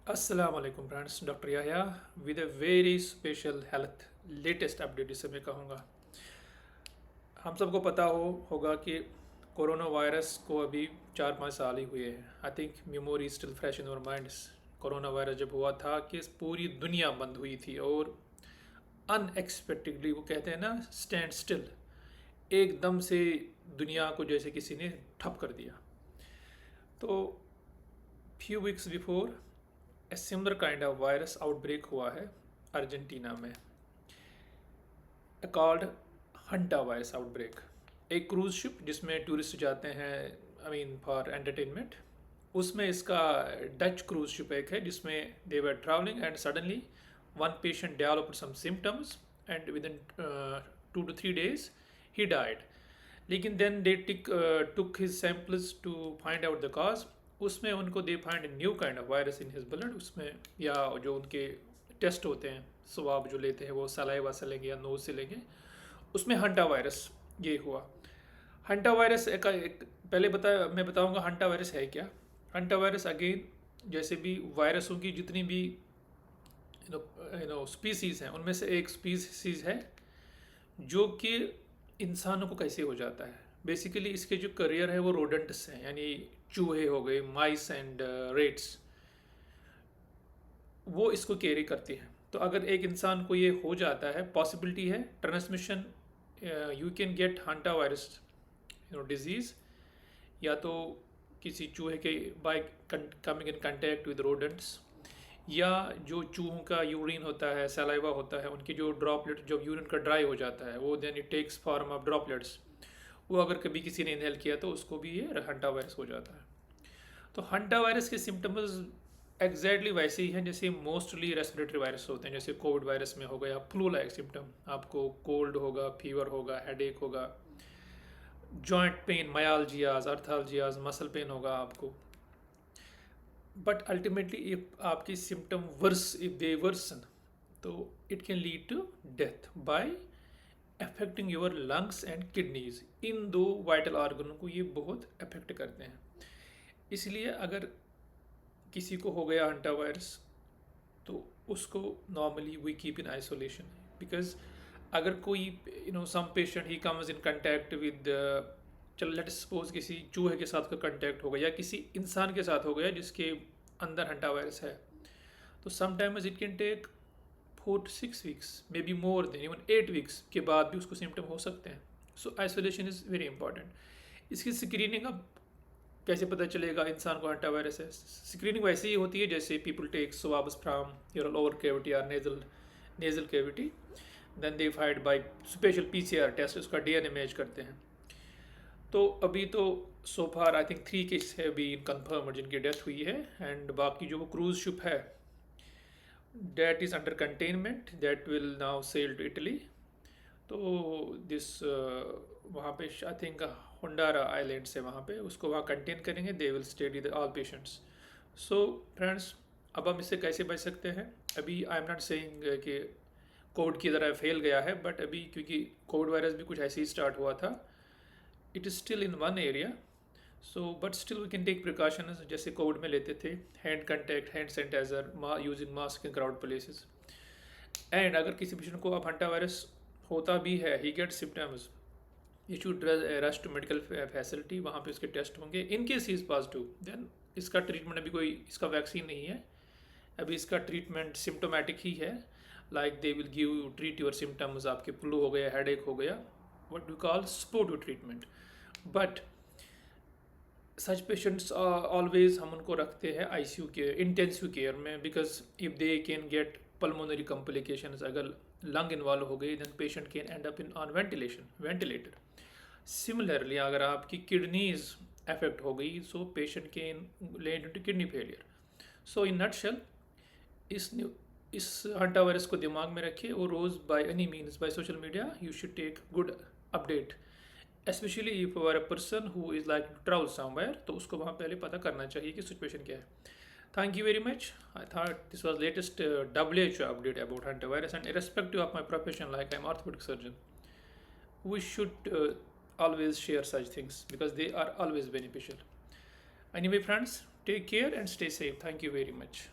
अस्सलाम वालेकुम friends, doctor Yahya with a very special health latest update जिसे मैं कहूँगा। हम सबको पता होगा कि कोरोना वायरस को अभी 4-5 साल ही हुए हैं। I think memory still fresh in our minds. Corona virus जब हुआ था कि पूरी दुनिया बंद हुई थी और अनएक्सपेक्टेडली वो कहते हैं ना स्टैंड स्टिल, एकदम से दुनिया को जैसे किसी ने ठप कर दिया। तो few weeks before a similar kind of virus outbreak हुआ है अर्जेंटीना में, कॉल्ड हंटा वायरस आउटब्रेक। एक क्रूज शिप जिसमें टूरिस्ट जाते हैं, आई मीन फॉर एंटरटेनमेंट, उसमें इसका डच क्रूज शिप एक है जिसमें they were travelling and suddenly one patient developed some symptoms and within 2 to 3 days he died. लेकिन then they took his samples to find out the cause. उसमें उनको they find new kind of virus in his blood. उसमें या जो उनके test होते हैं, swab जो लेते हैं वो सलाइवा से लेंगे या नोज से लेंगे, उसमें हंटा वायरस ये हुआ। हंटा वायरस एक पहले मैं बताऊंगा हंटा वायरस है क्या। हंटा वायरस अगेन जैसे भी वायरसों की जितनी भी स्पीसीज़ हैं उनमें से एक स्पीसीज़ है जो कि इंसानों को कैसे हो जाता है। बेसिकली इसके जो करियर है वो रोडेंट्स हैं, यानी चूहे हो गए, माइस एंड रेट्स, वो इसको कैरी करती हैं। तो अगर एक इंसान को ये हो जाता है, पॉसिबिलिटी है transmission, you can get hanta virus disease या तो किसी चूहे के bye coming in contact with rodents, या जो चूहों का यूरिन होता है, सलाइवा होता है, उनकी जो ड्रॉपलेट जब यूरिन का ड्राई हो जाता है वो then it takes form of droplets, वो अगर कभी किसी ने इनहेल किया तो उसको भी ये हंटा वायरस हो जाता है। तो हंटा वायरस के सिम्टम्स एग्जैक्टली वैसे ही हैं जैसे मोस्टली रेस्पिरेटरी वायरस होते हैं। जैसे कोविड वायरस में हो गया फ्लू लाइक सिम्टम, आपको कोल्ड होगा, फीवर होगा, हेडेक होगा, joint pain, myalgias, arthralgias, muscle pain होगा आपको। बट अल्टीमेटली इफ आपकी symptom worse if they worsen, तो it can lead to death by affecting your lungs and kidneys. इन दो वाइटल ऑर्गनों को ये बहुत अफेक्ट करते हैं। इसलिए अगर किसी को हो गया हंटा वायरस तो उसको normally we keep in isolation, because अगर कोई some patient he comes in contact with, चलो लेट सपोज किसी चूहे के साथ का कंटैक्ट हो गया या किसी इंसान के साथ हो गया जिसके अंदर हंटा वायरस है, तो sometimes it can take 4 to 6 weeks, may be more than even 8 weeks के बाद भी उसको सिम्टम हो सकते हैं। सो आइसोलेशन इज़ वेरी इंपॉर्टेंट। इसकी स्क्रीनिंग अब कैसे पता चलेगा इंसान को हंटा वायरस है? स्क्रीनिंग वैसे ही होती है जैसे people take swabs from your lower cavity और nasal cavity, then they find by special PCR test, उसका डीएनए मैच करते हैं। तो अभी तो सो फार आई थिंक 3 केस है भी कंफर्म जिनकी डेथ हुई है, एंड बाकी जो वो क्रूज शिप है that is under containment, that will now sail to Italy. तो दिस वहाँ पे आई थिंक होंडारा आइलैंड से वहाँ पे उसको वहाँ कंटेन करेंगे, they will stay with all patients. So friends, अब हम इससे कैसे बच सकते हैं? अभी आई एम नॉट सेइंग कि कोविड की तरह फैल गया है, बट अभी क्योंकि कोविड वायरस भी कुछ ऐसे ही स्टार्ट हुआ था, it is still in one area, so but still we can take precautions जैसे कोविड में लेते थे, hand contact, hand sanitiser, using mask in crowd places. And अगर किसी पेशेंट को अब हंटा वायरस होता भी है, he get symptoms, you should rush to medical facility, वहाँ पे उसके टेस्ट होंगे। In case he is positive, then इसका ट्रीटमेंट, अभी कोई इसका वैक्सीन नहीं है, अभी इसका ट्रीटमेंट सिम्टोमेटिक ही है। Like they will give treat your symptoms, आपके फ्लू हो गया, हेडेक हो गया, what we call supportive treatment. But such patients always हम उनको रखते हैं आईसीयू के इंटेंसिव केयर में, because if they can get pulmonary complications, अगर लंग इन्वॉल्व हो गई, then patient can end up in on ventilator. Similarly अगर आपकी किडनीज अफेक्ट हो गई, so patient can lead to kidney failure. So in nutshell, इस hanta virus को दिमाग में रखिए और रोज़ by any means by social media you should take good update, specially if you are a person who is like to travel somewhere, तो उसको वहाँ पहले पता करना चाहिए कि सिचुएशन क्या है। Thank you very much. I thought this was latest WHO update about hantavirus, and irrespective of my profession, like I'm orthopedic surgeon, we should always share such things because they are always beneficial. Anyway, friends, take care and stay safe. Thank you very much.